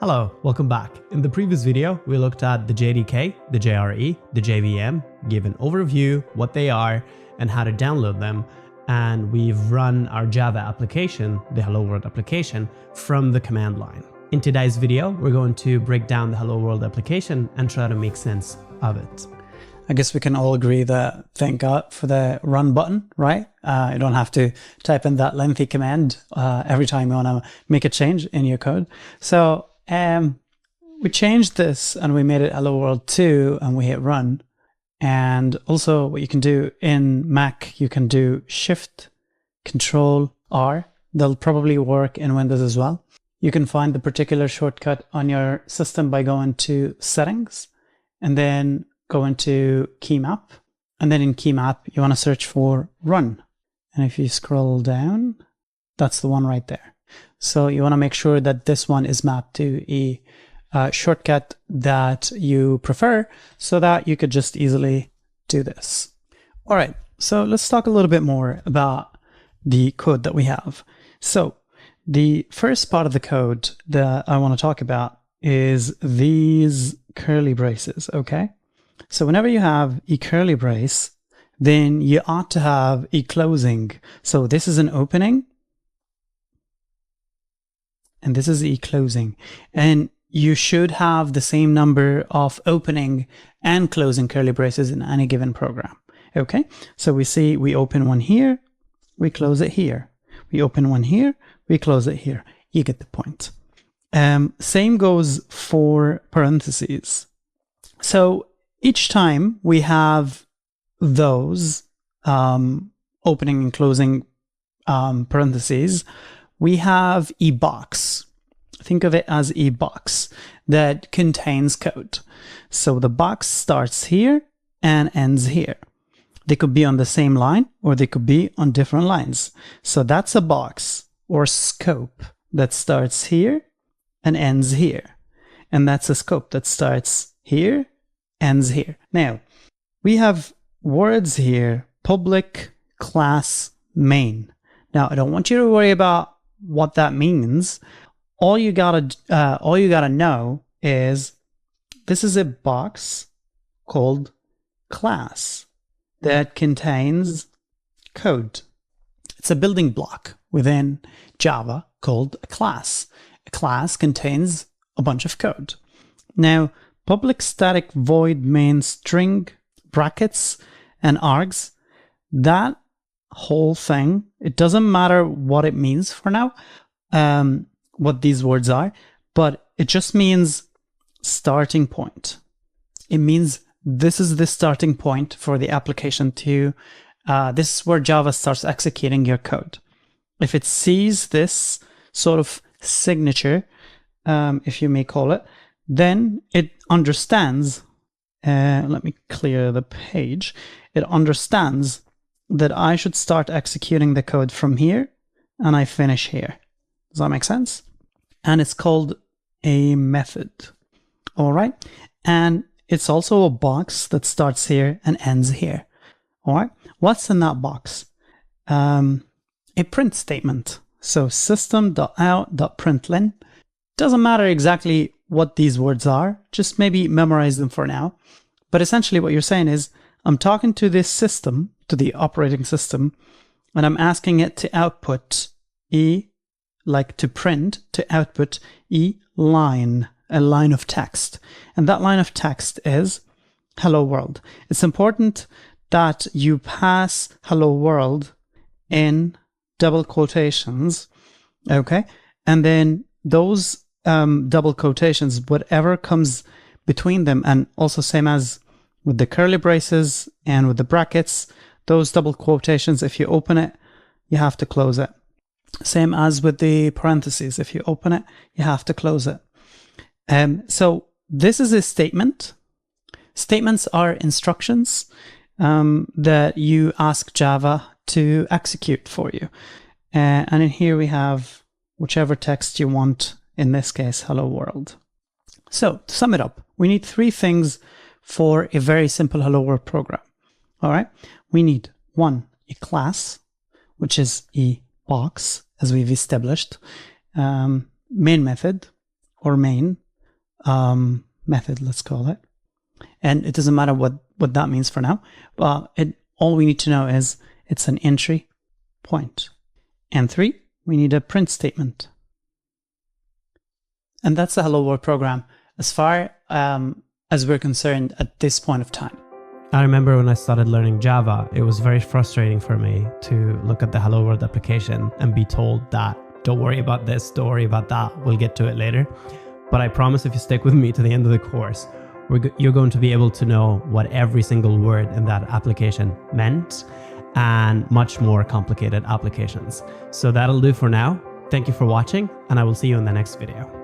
Hello, welcome back. In the previous video, we looked at the JDK, the JRE, the JVM, gave an overview, what they are, and how to download them. And we've run our Java application, the Hello World application, from the command line. In today's video, we're going to break down the Hello World application and try to make sense of it. I guess we can all agree that thank God for the run button, right? You don't have to type in that lengthy command every time you want to make a change in your code. So we changed this and we made it Hello World 2 and we hit run. And also what you can do in Mac, you can do Shift, Control, R. They'll probably work in Windows as well. You can find the particular shortcut on your system by going to Settings and then go into Key Map. And then in Key Map, you want to search for Run. And if you scroll down, that's the one right there. So you want to make sure that this one is mapped to a shortcut that you prefer so that you could just easily do this. All right, so let's talk a little bit more about the code that we have. So the first part of the code that I want to talk about is these curly braces, okay? So whenever you have a curly brace, then you ought to have a closing. So this is an opening, and this is a closing. And you should have the same number of opening and closing curly braces in any given program. Okay, so we see we open one here, we close it here. We open one here, we close it here. You get the point. Same goes for parentheses. So each time we have those opening and closing parentheses, we have a box. Think of it as a box that contains code. So the box starts here and ends here. They could be on the same line or they could be on different lines. So that's a box or scope that starts here and ends here. And that's a scope that starts here, ends here. Now, we have words here, public, class, main. Now, I don't want you to worry about what that means. All you gotta know is this is a box called class that contains code. It's a building block within Java called a class. A class contains a bunch of code. Now, public static void main string brackets and args, that whole thing, it doesn't matter what it means for now, what these words are, but it just means starting point. It means this is the starting point for the application to, this is where Java starts executing your code. If it sees this sort of signature, if you may call it, then it understands, let me clear the page, it understands that I should start executing the code from here and I finish here. Does that make sense? And it's called a method. All right. And it's also a box that starts here and ends here. All right. What's in that box? A print statement. So System.out.println. Doesn't matter exactly what these words are. Just maybe memorize them for now. But essentially what you're saying is, I'm talking to this system, to the operating system, and I'm asking it to output to print, to output a line of text. And that line of text is Hello World. It's important that you pass Hello World in double quotations, okay? And then those double quotations, whatever comes between them, and also same as with the curly braces and with the brackets, those double quotations, if you open it, you have to close it. Same as with the parentheses. If you open it, you have to close it. So this is a statement. Statements are instructions that you ask Java to execute for you. And in here we have whichever text you want, in this case, Hello World. So to sum it up, we need three things for a very simple Hello World program. All right. We need one, a class, which is a box, as we've established, main method, or main method, let's call it. And it doesn't matter what that means for now. All we need to know is it's an entry point. And 3, we need a print statement. And that's the Hello World program as far as we're concerned at this point of time. I remember when I started learning Java, it was very frustrating for me to look at the Hello World application and be told that, don't worry about this, don't worry about that, we'll get to it later. But I promise if you stick with me to the end of the course, you're going to be able to know what every single word in that application meant and much more complicated applications. So that'll do for now. Thank you for watching, and I will see you in the next video.